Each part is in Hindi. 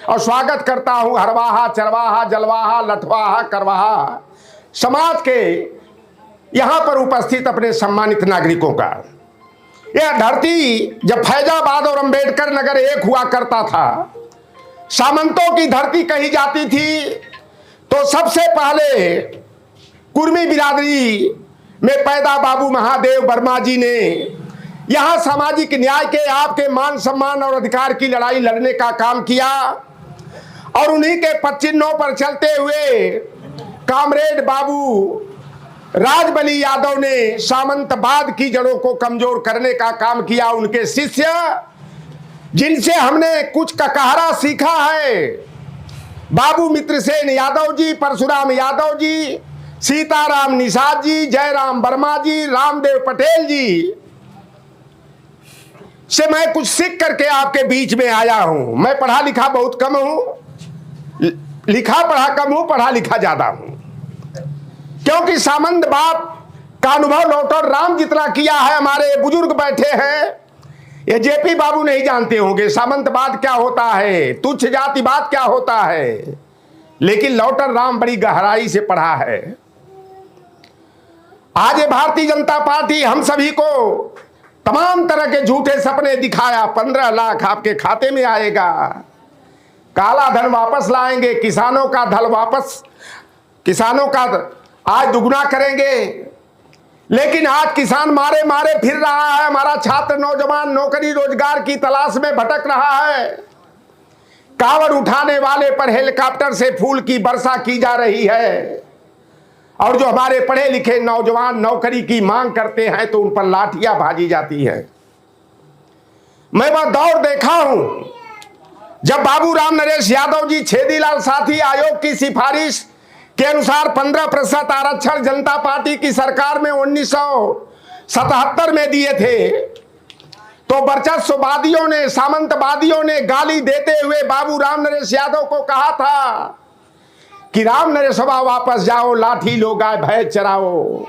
और स्वागत करता हूं हरवाहा, चरवाहा, जलवाहा, लठवाहा, करवाहा समाज के यहां पर उपस्थित अपने सम्मानित नागरिकों का। यह धरती जब फैजाबाद और अंबेडकर नगर एक हुआ करता था, सामंतों की धरती कही जाती थी, तो सबसे पहले कुर्मी बिरादरी में पैदा बाबू महादेव वर्मा जी ने यहां सामाजिक न्याय के, आपके मान सम्मान और अधिकार की लड़ाई लड़ने का काम किया। और उन्हीं के पच्चिन्हों पर चलते हुए कामरेड बाबू राजबली यादव ने सामंतवाद की जड़ों को कमजोर करने का काम किया। उनके शिष्य जिनसे हमने कुछ ककहरा सीखा है, बाबू मित्रसेन यादव जी, परशुराम यादव जी, सीताराम निषाद जी, जयराम वर्मा जी, रामदेव पटेल जी से मैं कुछ सीख करके आपके बीच में आया हूं। मैं पढ़ा लिखा बहुत कम हूं, लिखा पढ़ा कम हूं, पढ़ा लिखा ज्यादा हूं, क्योंकि सामंतवाद का अनुभव डॉक्टर राम जितना किया है। हमारे बुजुर्ग बैठे हैं, ये जेपी बाबू नहीं जानते होंगे सामंतवाद क्या होता है, तुच्छ जातिवाद क्या होता है, लेकिन लौटर राम बड़ी गहराई से पढ़ा है। आज ये भारतीय जनता पार्टी हम सभी को तमाम तरह के झूठे सपने दिखाया। 15 लाख आपके खाते में आएगा, काला धन वापस लाएंगे, किसानों का धन वापस, किसानों का आज दुगुना करेंगे। लेकिन आज किसान मारे मारे फिर रहा है, हमारा छात्र नौजवान नौकरी रोजगार की तलाश में भटक रहा है। कावड़ उठाने वाले पर हेलीकॉप्टर से फूल की वर्षा की जा रही है, और जो हमारे पढ़े लिखे नौजवान नौकरी की मांग करते हैं तो उन पर लाठियां भाजी जाती है। मैं वह दौर देखा हूं जब बाबू राम नरेश यादव जी छेदीलाल साथी आयोग की सिफारिश के अनुसार 15% आरक्षण जनता पार्टी की सरकार में 1977 में दिए थे, तो वर्चस्ववादियों ने, सामंतवादियों ने गाली देते हुए बाबू राम नरेश यादव को कहा था कि राम नरेशवा वापस जाओ, लाठी लो, गाय भैंस चराओ।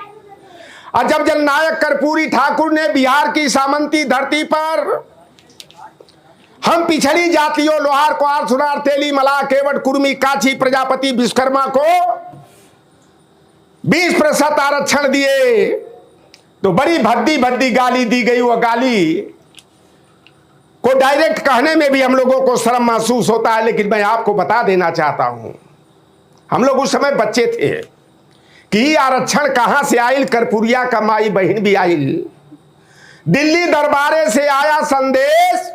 और जब जननायक कर्पूरी ठाकुर ने बिहार की सामंती धरती पर हम पिछड़ी जातियों लोहार, कुआर, सुनार, तेली, मलाह, केवट, कुर्मी, काछी, प्रजापति, विश्वकर्मा को 20% आरक्षण दिए, तो बड़ी भद्दी भद्दी गाली दी गई। वह गाली को डायरेक्ट कहने में भी हम लोगों को शर्म महसूस होता है, लेकिन मैं आपको बता देना चाहता हूं, हम लोग उस समय बच्चे थे कि आरक्षण कहां से आयल, कर्पूरिया का माई बहन भी आयल। दिल्ली दरबारे से आया संदेश,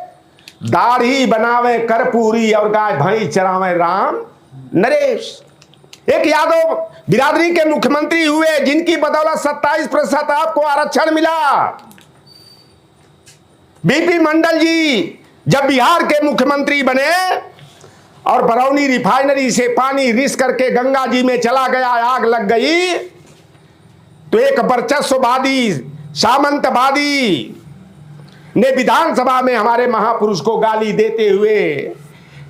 दाढ़ी बनावे कर्पूरी और गाय भैंस चरावे राम नरेश। एक यादव बिरादरी के मुख्यमंत्री हुए जिनकी बदौलत 27% आपको आरक्षण मिला। बीपी मंडल जी जब बिहार के मुख्यमंत्री बने और बरौनी रिफाइनरी से पानी रिस करके गंगा जी में चला गया, आग लग गई, तो एक वर्चस्ववादी सामंतवादी ने विधानसभा में हमारे महापुरुष को गाली देते हुए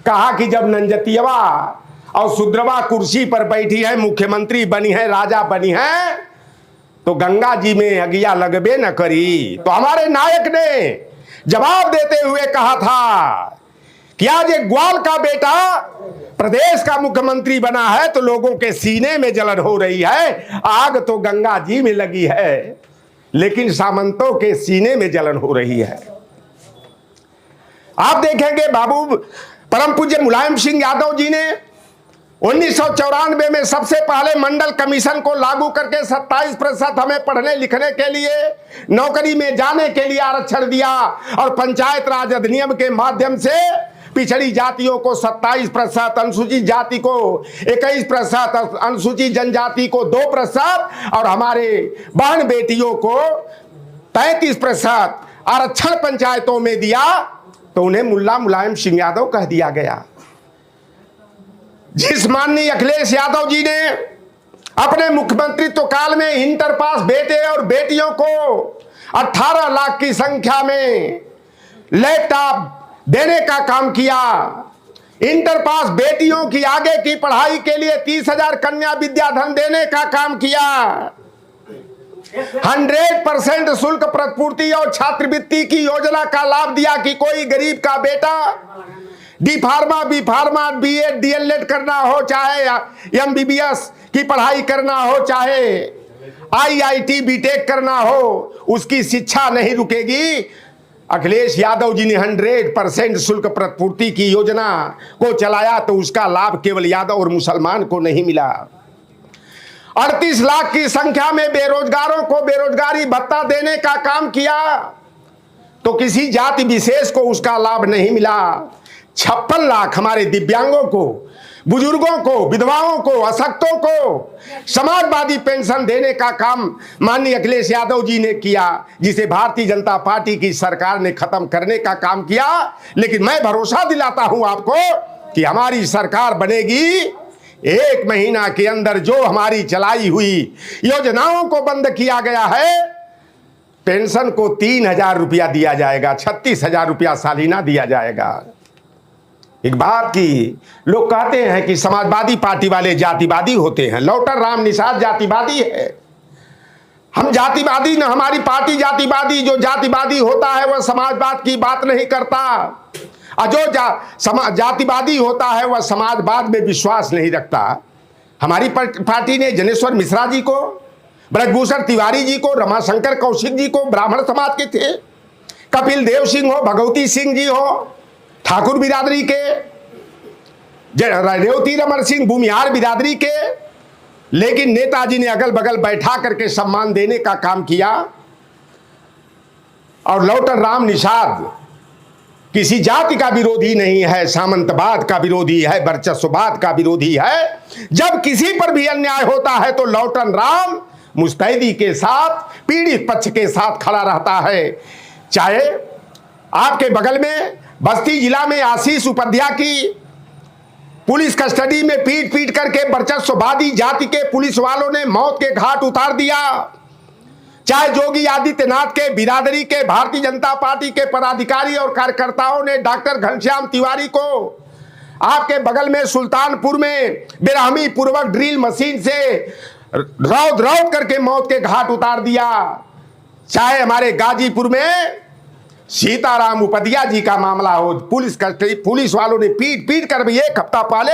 कहा कि जब नंजतियवा और सुद्रवा कुर्सी पर बैठी है, मुख्यमंत्री बनी है, राजा बनी है, तो गंगा जी में अगिया लगबे न करी। तो हमारे नायक ने जवाब देते हुए कहा था कि आज एक ग्वाल का बेटा प्रदेश का मुख्यमंत्री बना है तो लोगों के सीने में जलन हो रही है, आग तो गंगा जी में लगी है, लेकिन सामंतों के सीने में जलन हो रही है। आप देखेंगे बाबू परम पूज्य मुलायम सिंह यादव जी ने 1994 में सबसे पहले मंडल कमीशन को लागू करके 27% हमें पढ़ने लिखने के लिए, नौकरी में जाने के लिए आरक्षण दिया, और पंचायत राज अधिनियम के माध्यम से पिछड़ी जातियों को 27%, अनुसूचित जाति को 21%, अनुसूचित जनजाति को 2% और हमारे बहन बेटियों को 33% आरक्षण पंचायतों में दिया, तो उन्हें मुल्ला मुलायम सिंह यादव कह दिया गया। जिस माननीय अखिलेश यादव जी ने अपने मुख्यमंत्रित्व काल में इंटर पास बेटे और बेटियों को 18 लाख की संख्या में लैपटॉप देने का काम किया, इंटर पास बेटियों की आगे की पढ़ाई के लिए 30,000 कन्या विद्याधन देने का काम किया, 100% शुल्क प्रतिपूर्ति और छात्रवृत्ति की योजना का लाभ दिया कि कोई गरीब का बेटा D pharma, B pharma, BEd, DElEd करना हो, चाहे एमबीबीएस की पढ़ाई करना हो, चाहे आईआईटी बीटेक करना हो, उसकी शिक्षा नहीं रुकेगी। अखिलेश यादव जी ने 100% शुल्क प्रतिपूर्ति की योजना को चलाया तो उसका लाभ केवल यादव और मुसलमान को नहीं मिला। 38 लाख की संख्या में बेरोजगारों को बेरोजगारी भत्ता देने का काम किया तो किसी जाति विशेष को उसका लाभ नहीं मिला। 56 लाख हमारे दिव्यांगों को, बुजुर्गों को, विधवाओं को, अशक्तों को समाजवादी पेंशन देने का काम माननीय अखिलेश यादव जी ने किया, जिसे भारतीय जनता पार्टी की सरकार ने खत्म करने का काम किया। लेकिन मैं भरोसा दिलाता हूं आपको कि हमारी सरकार बनेगी, 1 महीना के अंदर जो हमारी चलाई हुई योजनाओं को बंद किया गया है, पेंशन को 3,000 रुपया दिया जाएगा, 36,000 रुपया सालाना दिया जाएगा। एक बात की लोग कहते हैं कि समाजवादी पार्टी वाले जातिवादी होते हैं। लौटर राम निषाद जातिवादी है, हम जातिवादी न, हमारी पार्टी जातिवादी। जो जातिवादी होता है वह समाजवाद की बात नहीं करता, और जो जातिवादी होता है वह समाजवाद में विश्वास नहीं रखता। हमारी पार्टी ने जनेश्वर मिश्रा जी को, ब्रजभूषण तिवारी जी को, रमाशंकर कौशिक जी को ब्राह्मण समाज के थे, कपिल देव सिंह हो, भगवती सिंह जी हो ठाकुर बिरादरी के, रेवती रमन सिंह भूमिहार बिरादरी के, लेकिन नेताजी ने अगल बगल बैठा करके सम्मान देने का काम किया। और लौटर राम निषाद किसी जाति का विरोधी नहीं है, सामंतवाद का विरोधी है, वर्चस्ववाद का विरोधी है। जब किसी पर भी अन्याय होता है तो लौटन राम मुस्तैदी के साथ, पीड़ित पक्ष के साथ खड़ा रहता है। चाहे आपके बगल में बस्ती जिला में आशीष उपाध्याय की पुलिस कस्टडी में पीट पीट करके वर्चस्ववादी जाति के पुलिस वालों ने मौत के घाट उतार दिया, चाहे योगी आदित्यनाथ के बिरादरी के भारतीय जनता पार्टी के पदाधिकारी और कार्यकर्ताओं ने डॉक्टर घनश्याम तिवारी को आपके बगल में सुल्तानपुर में बेरहमी पूर्वक ड्रिल मशीन से रौद रौद करके मौत के घाट उतार दिया, चाहे हमारे गाजीपुर में सीताराम उपाध्याय जी का मामला हो, पुलिस वालों ने पीट पीट कर भी 1 हफ्ता पहले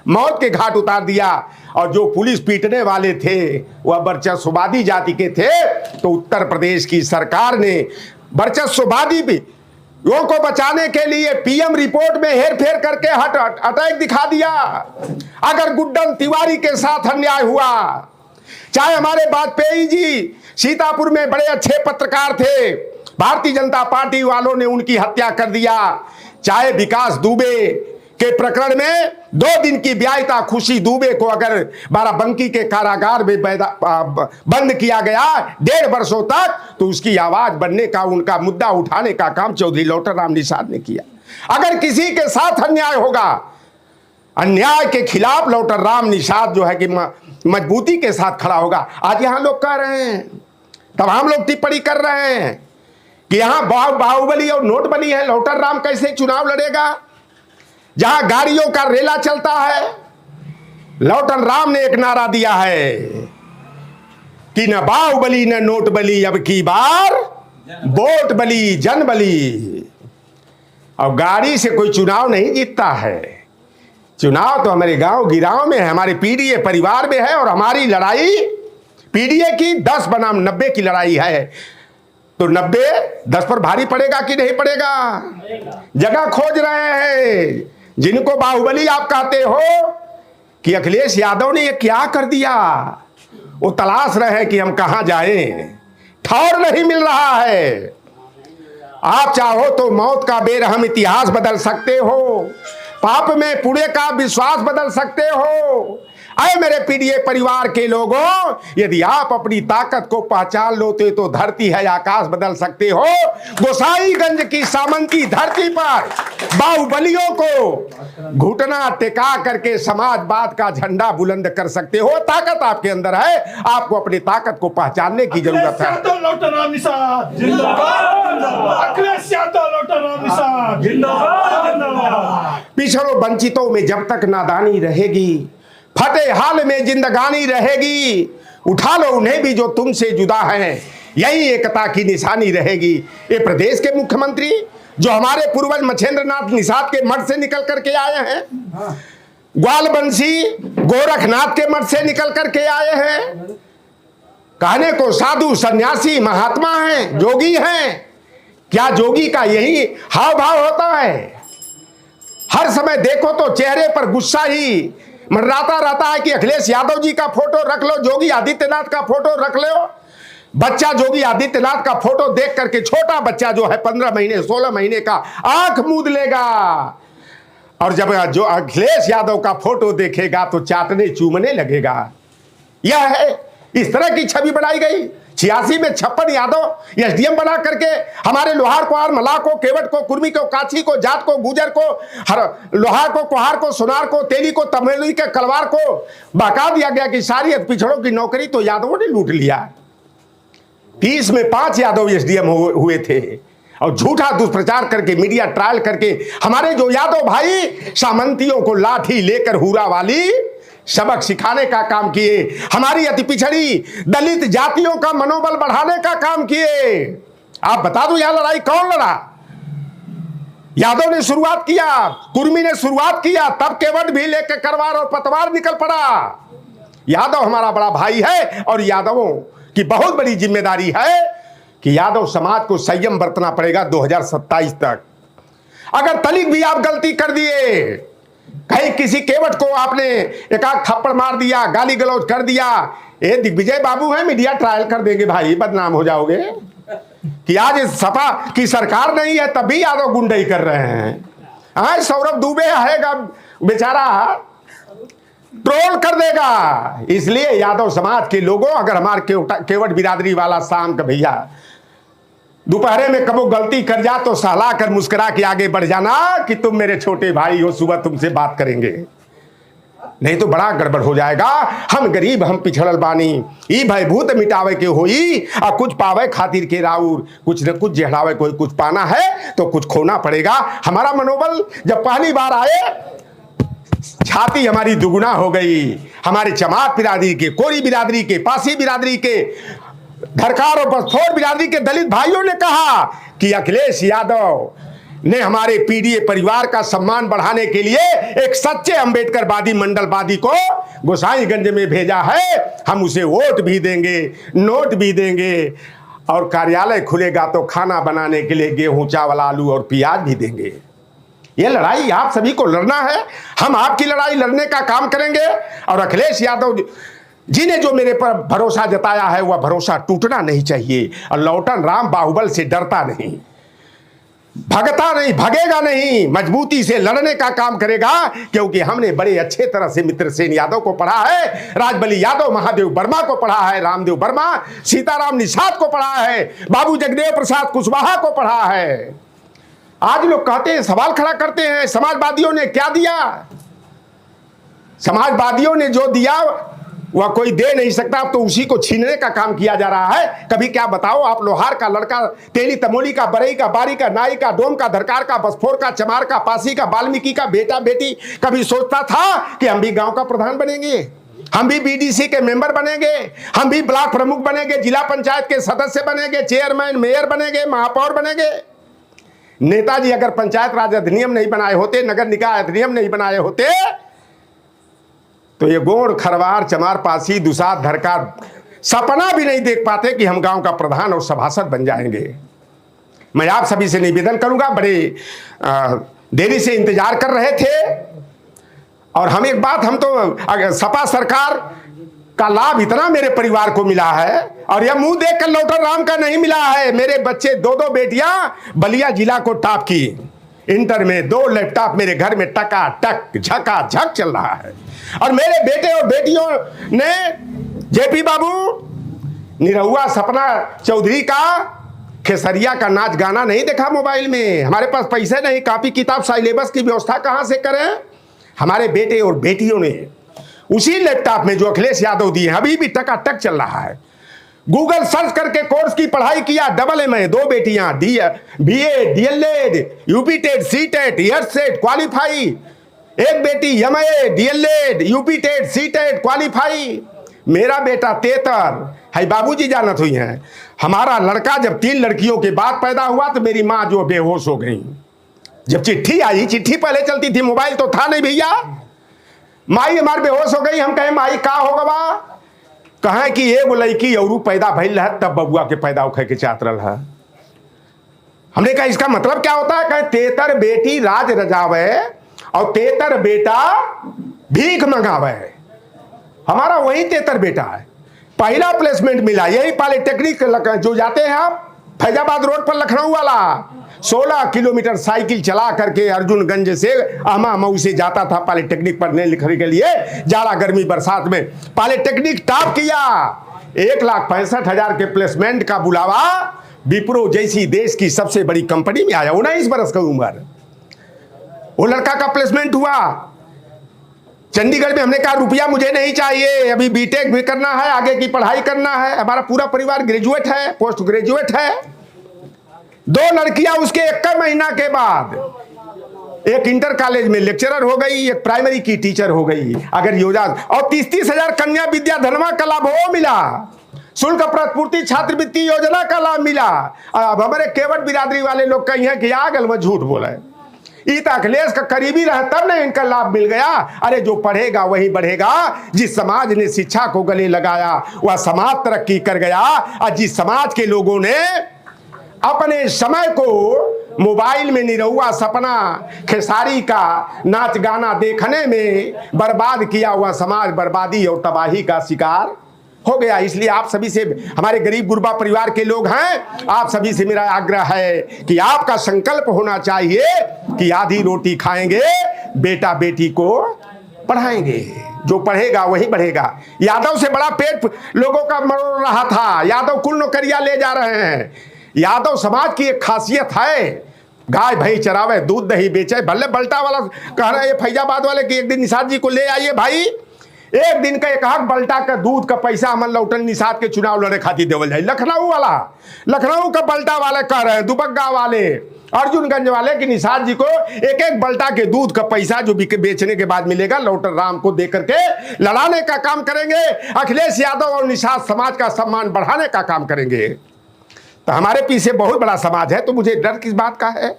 मौत के घाट उतार दिया। और जो पुलिस पीटने वाले थे वह वर्चस्ववादी जाति के थे, तो उत्तर प्रदेश की सरकार ने वर्चस्ववादी भी लोगों को बचाने के लिए पीएम रिपोर्ट में हेरफेर करके अटैक दिखा दिया। अगर गुड्डन तिवारी के साथ अन्याय हुआ, चाहे हमारे वाजपेयी जी सीतापुर में बड़े अच्छे पत्रकार थे, भारतीय जनता पार्टी वालों ने उनकी हत्या कर दिया, चाहे विकास दुबे के प्रकरण में 2 दिन की ब्यायता खुशी दुबे को अगर बाराबंकी के कारागार में बंद किया गया 1.5 वर्षों तक, तो उसकी आवाज बनने का, उनका मुद्दा उठाने का काम चौधरी लौटर राम निषाद ने किया। अगर किसी के साथ अन्याय होगा, अन्याय के खिलाफ लौटर राम निषाद जो है कि मजबूती के साथ खड़ा होगा। आज यहां लोग कह रहे हैं, तमाम लोग टिप्पणी कर रहे हैं कि यहां बाहुबली और नोटबंदी है, लौटर राम कैसे चुनाव लड़ेगा? जहां गाड़ियों का रेला चलता है, लौटन राम ने एक नारा दिया है कि न बाहुबली न नोटबली, अब की बार वोट बली जन बली। अब गाड़ी से कोई चुनाव नहीं जीतता है, चुनाव तो हमारे गांव गिराव में है, हमारे पीडीए परिवार में है। और हमारी लड़ाई पीडीए की 10 बनाम 90 की लड़ाई है, तो 90 10 पर भारी पड़ेगा कि नहीं पड़ेगा? जगह खोज रहे हैं जिनको बाहुबली आप कहते हो कि अखिलेश यादव ने ये क्या कर दिया, वो तलाश रहे हैं कि हम कहां जाएं, ठौर नहीं मिल रहा है। आप चाहो तो मौत का बेरहम इतिहास बदल सकते हो, पाप में पुण्य का विश्वास बदल सकते हो। अरे मेरे पीडीए परिवार के लोगों, यदि आप अपनी ताकत को पहचान लोते तो धरती है आकाश बदल सकते हो। गोसाईगंज की सामंती धरती पर बाहुबलियों को घुटना टिका करके समाजवाद का झंडा बुलंद कर सकते हो। ताकत आपके अंदर है, आपको अपनी ताकत को पहचानने की जरूरत है। पिछड़ों वंचितों में जब तक नादानी रहेगी, फटे हाल में जिंदगानी रहेगी, उठा लो उन्हें भी जो तुमसे जुदा हैं, यही एकता की निशानी रहेगी। ये प्रदेश के मुख्यमंत्री जो हमारे पूर्वज मछेंद्रनाथ निषाद के मठ से निकल करके आए हैं, ग्वालबंशी गोरखनाथ के मठ से निकल करके आए हैं। कहने को साधु सन्यासी महात्मा हैं, जोगी हैं। क्या जोगी का यही हाव भाव होता है? हर समय देखो तो चेहरे पर गुस्सा ही मंडराता रहता है कि अखिलेश यादव जी का फोटो रख लो, योगी आदित्यनाथ का फोटो रख लो। बच्चा योगी आदित्यनाथ का फोटो देख करके, छोटा बच्चा जो है 15 महीने 16 महीने का, आंख मूंद लेगा। और जब जो अखिलेश यादव का फोटो देखेगा तो चाटने चूमने लगेगा। यह है, इस तरह की छवि बनाई गई। 86 में 56 यादव एसडीएम बना करके हमारे लोहार कुहार मलाह को, केवट को, कुर्मी को, काछी को, जाट को, गुजर को, लोहार को, कुहार को, सोनार को, तेली को, तमिली के कलवार को बहका दिया गया कि सारी पिछड़ों की नौकरी तो यादवों ने लूट लिया। 30 में 5 यादव एसडीएम हुए थे और झूठा दुष्प्रचार करके, मीडिया ट्रायल करके हमारे जो यादव भाई सामंतियों को लाठी लेकर हुरा वाली सबक सिखाने का काम किए। हमारी अति पिछड़ी दलित जातियों का मनोबल बढ़ाने का काम किए। आप बता दो, यह लड़ाई कौन लड़ा? यादव ने शुरुआत किया, कुर्मी ने शुरुआत किया, तब केवट भी लेकर करवार और पतवार निकल पड़ा। यादव हमारा बड़ा भाई है और यादवों की बहुत बड़ी जिम्मेदारी है कि यादव समाज को संयम बरतना पड़ेगा 2027 तक। अगर तनिक भी आप गलती कर दिए, कहीं किसी केवट को आपने एक आध थप्पड़ मार दिया, गाली गलौज कर दिया, ये दिग्विजय बाबू है, मीडिया ट्रायल कर देंगे भाई, बदनाम हो जाओगे कि आज इस सपा की सरकार नहीं है तभी यादव गुंडई कर रहे हैं। सौरभ दुबे आएगा बेचारा, ट्रोल कर देगा। इसलिए यादव समाज के लोगों, अगर हमारे केवट बिरादरी वाला शाम का भैया दोपहर में कबो गलती कर जा तो सहला कर मुस्कुरा के आगे बढ़ जाना कि तुम मेरे छोटे भाई हो, सुबह तुमसे बात करेंगे, नहीं तो बड़ा गड़बड़ हो जाएगा। हम गरीब हम पिछड़ल बानी, ई भयभूत मिटावे के होई आ कुछ पावे खातिर के राउर, कुछ न कुछ जहरावे कोई, कुछ पाना है तो कुछ खोना पड़ेगा। हमारा मनोबल जब पहली बार आए, छाती हमारी दुगुना हो गई। हमारे चमार बिरादरी के, कोरी बिरादरी के, पासी बिरादरी के, धरकार और बसफोर बिरादरी के दलित भाइयों ने कहा कि अखिलेश यादव ने हमारे पीडीए परिवार का सम्मान बढ़ाने के लिए एक सच्चे अंबेडकरवादी मंडलवादी को गोसाईगंज में भेजा है। हम उसे वोट भी देंगे, नोट भी देंगे और कार्यालय खुलेगा तो खाना बनाने के लिए गेहूं, चावल, आलू और प्याज भी देंगे। यह लड़ाई आप सभी को लड़ना है। हम आपकी लड़ाई लड़ने का काम करेंगे और अखिलेश यादव जिन्हें जो मेरे पर भरोसा जताया है वह भरोसा टूटना नहीं चाहिए। और लौटन राम बाहुबल से डरता नहीं, भगता नहीं, भगेगा नहीं, मजबूती से लड़ने का काम करेगा। क्योंकि हमने बड़े अच्छे तरह से मित्रसेन यादव को पढ़ा है, राजबली यादव महादेव वर्मा को पढ़ा है, रामदेव वर्मा, सीताराम निषाद को पढ़ा है, बाबू जगदेव प्रसाद कुशवाहा को पढ़ा है। आज लोग कहते हैं, सवाल खड़ा करते हैं, समाजवादियों ने क्या दिया? समाजवादियों ने जो दिया वह कोई दे नहीं सकता, अब तो उसी को छीनने का काम किया जा रहा है। कभी क्या बताओ, आप लोहार का लड़का, तेली तमोली का, बरई का, बारी का, नाई का, डोम का, धरकार का, बसफोर का, चमार का, पासी का, वाल्मीकि का बेटा बेटी कभी सोचता था कि हम भी गांव का प्रधान बनेंगे, हम भी बीडीसी के मेंबर बनेंगे, हम भी ब्लॉक प्रमुख बनेंगे, जिला पंचायत के सदस्य बनेंगे, चेयरमैन, मेयर बनेंगे, महापौर बनेंगे। नेताजी अगर पंचायत राज अधिनियम नहीं बनाए होते, नगर निकाय अधिनियम नहीं बनाए होते तो ये गोड़, खरवार, चमार, पासी, दुसाध, धरकार सपना भी नहीं देख पाते कि हम गांव का प्रधान और सभासद बन जाएंगे। मैं आप सभी से निवेदन करूंगा, बड़े देरी से इंतजार कर रहे थे और हम एक बात, हम तो अगर सपा सरकार का लाभ इतना मेरे परिवार को मिला है और यह मुंह देखकर लौटन राम का नहीं मिला है। मेरे बच्चे 2-2 बेटियां बलिया जिला को टॉप की, इंटर में 2 लैपटॉप मेरे घर में टका टक झका झक चल रहा है। और मेरे बेटे और बेटियों ने जेपी बाबू, निरहुआ सपना चौधरी का खेसरिया का नाच गाना नहीं देखा मोबाइल में। हमारे पास पैसे नहीं, कॉपी किताब सिलेबस की व्यवस्था कहां से करें? हमारे बेटे और बेटियों ने उसी लैपटॉप में जो अखिलेश यादव दिए अभी भी टकाटक चल रहा है। गूगल सर्च करके कोर्स की पढ़ाई किया, AA 2 बेटियां, BA, DLED, UP TET, CTET, EARSET qualify, एक बेटी MA, DLED, UP TET, CTET qualify, मेरा बेटा तेतर है, बाबूजी जानत हुई हैं। हमारा लड़का जब 3 लड़कियों के बाद पैदा हुआ तो मेरी माँ जो बेहोश हो गई। जब चिट्ठी आई, चिट्ठी पहले चलती थी, मोबाइल तो था नहीं भैया। माई हमारे बेहोश हो गई। हम कहे माई का होगा बा? कहें कि एगो लड़की और पैदा भइल है, तब बबुआ के पैदा उखे के चात रहा है। हमने कहा इसका मतलब क्या होता है? कहे तेतर बेटी राज रजावे और तेतर बेटा भीख मंगावे। हमारा वही तेतर बेटा है। पहला प्लेसमेंट मिला यही पॉलिटेक्निक जो जाते हैं आप फैजाबाद रोड पर, लखनऊ वाला। 16 किलोमीटर साइकिल चला करके अर्जुनगंज से अहमा मऊ से जाता था पॉलिटेक्निक पढ़ने लिखने के लिए। जाड़ा गर्मी बरसात में पॉलिटेक्निक टॉप किया। 1,65,000 के प्लेसमेंट का बुलावा विप्रो जैसी देश की सबसे बड़ी कंपनी में आया। 19 बरस का उम्र वो लड़का का प्लेसमेंट हुआ चंडीगढ़ में। हमने कहा रुपया मुझे नहीं चाहिए, अभी बीटेक भी करना है, आगे की पढ़ाई करना है। हमारा पूरा परिवार ग्रेजुएट है, पोस्ट ग्रेजुएट है। 2 लड़कियां उसके 1 महीना के बाद, एक इंटर कॉलेज में लेक्चरर हो गई, एक प्राइमरी की टीचर हो गई। अगर योजना और 30-30 हजार कन्या विद्या धनमा का लाभ वो मिला। शुल्क प्रतिपूर्ति छात्रवृत्ति योजना का लाभ मिला। अब हमारे केवट बिरादरी वाले लोग कहीं हैं कि आगल में झूठ बोले। इत अखिलेश का करीबी रहे तब ने इनका लाभ मिल गया। अरे जो पढ़ेगा वही बढ़ेगा। जिस समाज ने शिक्षा को गले लगाया वह समाज तरक्की कर गया। और जिस समाज के लोगों ने अपने समय को मोबाइल में निरहुआ सपना खेसारी का नाच गाना देखने में बर्बाद किया, हुआ समाज बर्बादी और तबाही का शिकार हो गया। इसलिए आप सभी से, हमारे गरीब गुरबा परिवार के लोग हैं, आप सभी से मेरा आग्रह है कि आपका संकल्प होना चाहिए कि आधी रोटी खाएंगे, बेटा बेटी को पढ़ाएंगे। जो पढ़ेगा वही बढ़ेगा। यादव से बड़ा पेट लोगों का मरोड़ रहा था। यादव कुल नौकरियां ले जा रहे हैं। यादव समाज की एक खासियत है, गाय भैंस चरावे, दूध दही बेचे। भले बल्टा वाला कह रहे हैं फैजाबाद वाले कि एक दिन निषाद जी को ले आइए भाई, एक दिन का 1 बल्टा का दूध का पैसा हमन लौटन निषाद के चुनाव लड़े खातिर देवल जाए। लखनऊ वाला, लखनऊ का बल्टा वाले कह रहे हैं, दुबग्गा वाले, अर्जुनगंज वाले कि निषाद जी को 1-1 बल्टा के दूध का पैसा जो बेचने के बाद मिलेगा लौटर राम को दे करके लड़ाने का काम करेंगे। अखिलेश यादव और निषाद समाज का सम्मान बढ़ाने का काम करेंगे। तो हमारे पीछे बहुत बड़ा समाज है, तो मुझे डर किस बात का है?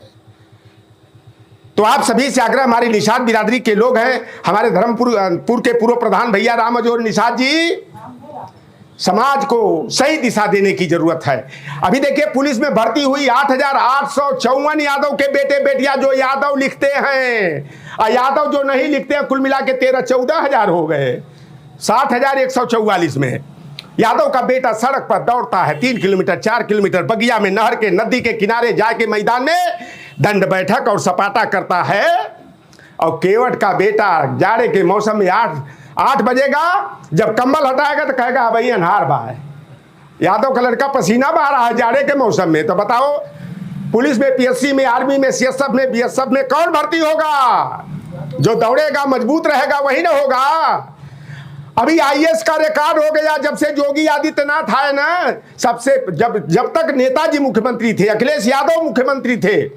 तो आप सभी से आग्रह, हमारी निषाद बिरादरी के लोग हैं, हमारे धर्मपुर के पूर्व प्रधान भैया रामजोर निषाद जी, समाज को सही दिशा देने की जरूरत है। अभी देखिए पुलिस में भर्ती हुई 8,854 यादव के बेटे बेटियां जो यादव लिखते हैं, और यादव जो नहीं लिखते हैं कुल मिला के 13-14 हजार हो गए। 60,144 में यादव का बेटा सड़क पर दौड़ता है 3 किलोमीटर 4 किलोमीटर, बगिया में, नहर के, नदी के किनारे जाके मैदान में दंड बैठक और सपाटा करता है। और केवट का बेटा जाड़े के मौसम में 8 बजेगा, जब कंबल हटाएगा तो कहेगा भाई अनहार बा है। यादव का लड़का पसीना बहा रहा है जाड़े के मौसम में। तो बताओ पुलिस में, पीएससी में, आर्मी में, सीएसएफ में, बीएसएफ में कौन भर्ती होगा? जो दौड़ेगा मजबूत रहेगा वही ना होगा। अभी आईएएस का रिकॉर्ड हो गया जब से योगी आदित्यनाथ आए ना, सबसे जब तक नेताजी मुख्यमंत्री थे, अखिलेश यादव मुख्यमंत्री थे,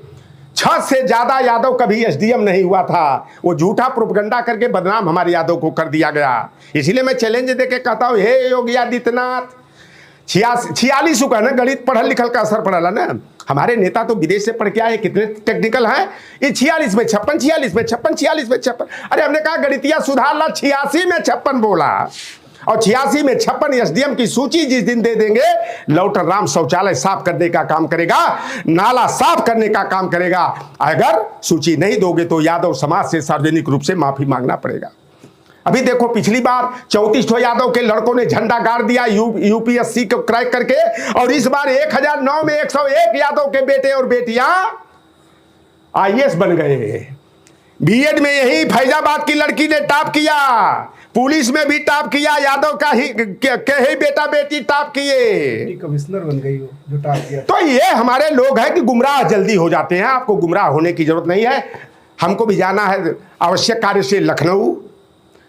6 से ज्यादा यादव कभी एसडीएम नहीं हुआ था। वो झूठा प्रोपगंडा करके बदनाम हमारे यादव को कर दिया गया। इसीलिए मैं चैलेंज देके कहता हूं, हे योगी आदित्यनाथ, 46 का ना गणित पढ़ल लिखल का असर पड़ला ना। हमारे नेता तो विदेश से पढ़ के आए, कितने टेक्निकल हैं। ये 46 में 56, 46 में 56, 46 में 56। अरे हमने कहा गणितिया सुधार ला, 86 में 56 बोला। और 86 में 56 एसडीएम की सूची जिस दिन दे देंगे, लौटर राम शौचालय साफ करने का काम करेगा, नाला साफ करने का काम करेगा। अगर सूची नहीं दोगे तो यादव समाज से सार्वजनिक रूप से माफी मांगना पड़ेगा। अभी देखो पिछली बार 34 यादव के लड़कों ने झंडा गाड़ दिया यूपीएससी को क्रैक करके, और इस बार 1009 में 101 यादव के बेटे और बेटियां आईएएस बन गए। बीएड में यही फैजाबाद की लड़की ने टॉप किया, पुलिस में भी टॉप किया, यादव का ही बेटा बेटी टॉप किए, कमिश्नर बन गई हो जो टॉप किया। तो ये हमारे लोग हैं कि गुमराह जल्दी हो जाते हैं। आपको गुमराह होने की जरूरत नहीं है। हमको भी जाना है आवश्यक कार्य से लखनऊ।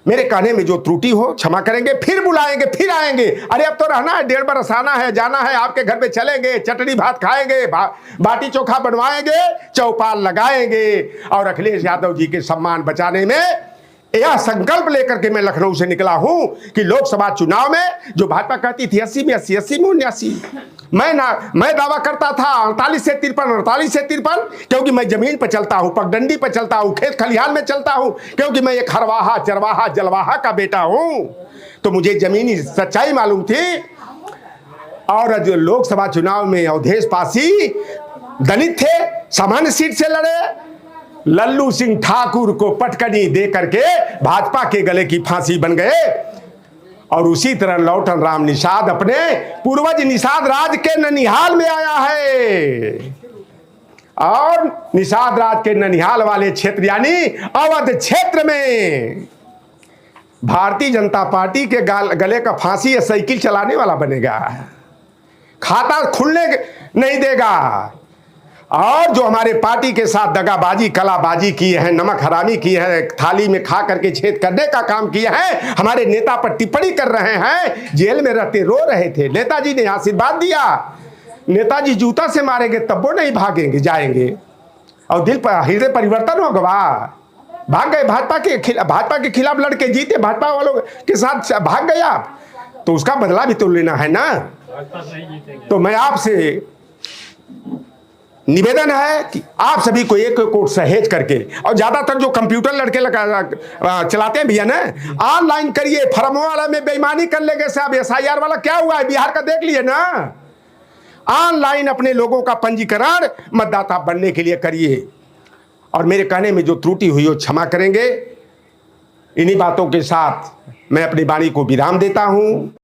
मेरे कहने में जो त्रुटि हो क्षमा करेंगे, फिर बुलाएंगे, फिर आएंगे। अरे अब तो रहना है, 1.5 बरस आना है, जाना है, आपके घर पे चलेंगे, चटनी भात खाएंगे, बाटी चोखा बनवाएंगे, चौपाल लगाएंगे, और अखिलेश यादव जी के सम्मान बचाने में यह संकल्प लेकर के मैं लखनऊ से निकला हूं कि लोकसभा चुनाव में जो भाजपा कहती थी 80 में 80, 80 में 79, मैं दावा करता था 48 से 53, क्योंकि मैं जमीन पर चलता हूं, पगडंडी पर चलता हूं, खेत खलिहान में चलता हूं, क्योंकि मैं एक हरवाहा चरवाहा जलवाहा का बेटा हूं। तो मुझे जमीनी सच्चाई मालूम थी। और जो लोकसभा चुनाव में अवधेश पासी दलित थे, सामान्य सीट से लड़े, लल्लू सिंह ठाकुर को पटकनी दे करके भाजपा के गले की फांसी बन गए। और उसी तरह लौटन राम निषाद अपने पूर्वज निषाद राज के ननिहाल में आया है। और निषाद राज के ननिहाल वाले क्षेत्र यानी अवध क्षेत्र में भारतीय जनता पार्टी के गले का फांसी या साइकिल चलाने वाला बनेगा, खाता खुलने नहीं देगा। और जो हमारे पार्टी के साथ दगाबाजी कलाबाजी की है, नमक हरामी की है, थाली में खा करके छेद करने का काम किया है, हमारे नेता पर टिप्पणी कर रहे हैं, जेल में रहते रो रहे थे, नेताजी ने आशीर्वाद दिया। नेताजी जूता से मारेंगे तब वो नहीं भागेंगे, जाएंगे। और दिल पर हृदय परिवर्तन होगा, भाग गए भाजपा के खिलाफ लड़के जीते, भाजपा वालों के साथ भाग गए आप, तो उसका बदला भी तो लेना है ना। तो मैं आपसे निवेदन है कि आप सभी को एक वोट सहेज करके, और ज्यादातर जो कंप्यूटर लड़के चलाते हैं भैया ना, ऑनलाइन करिए। फर्मों वाला में बेईमानी कर लेंगे साहब, SIR वाला क्या हुआ है बिहार का देख लिए ना। ऑनलाइन अपने लोगों का पंजीकरण मतदाता बनने के लिए करिए। और मेरे कहने में जो त्रुटि हुई हो क्षमा करेंगे। इन्हीं बातों के साथ मैं अपनी वाणी को विराम देता हूं।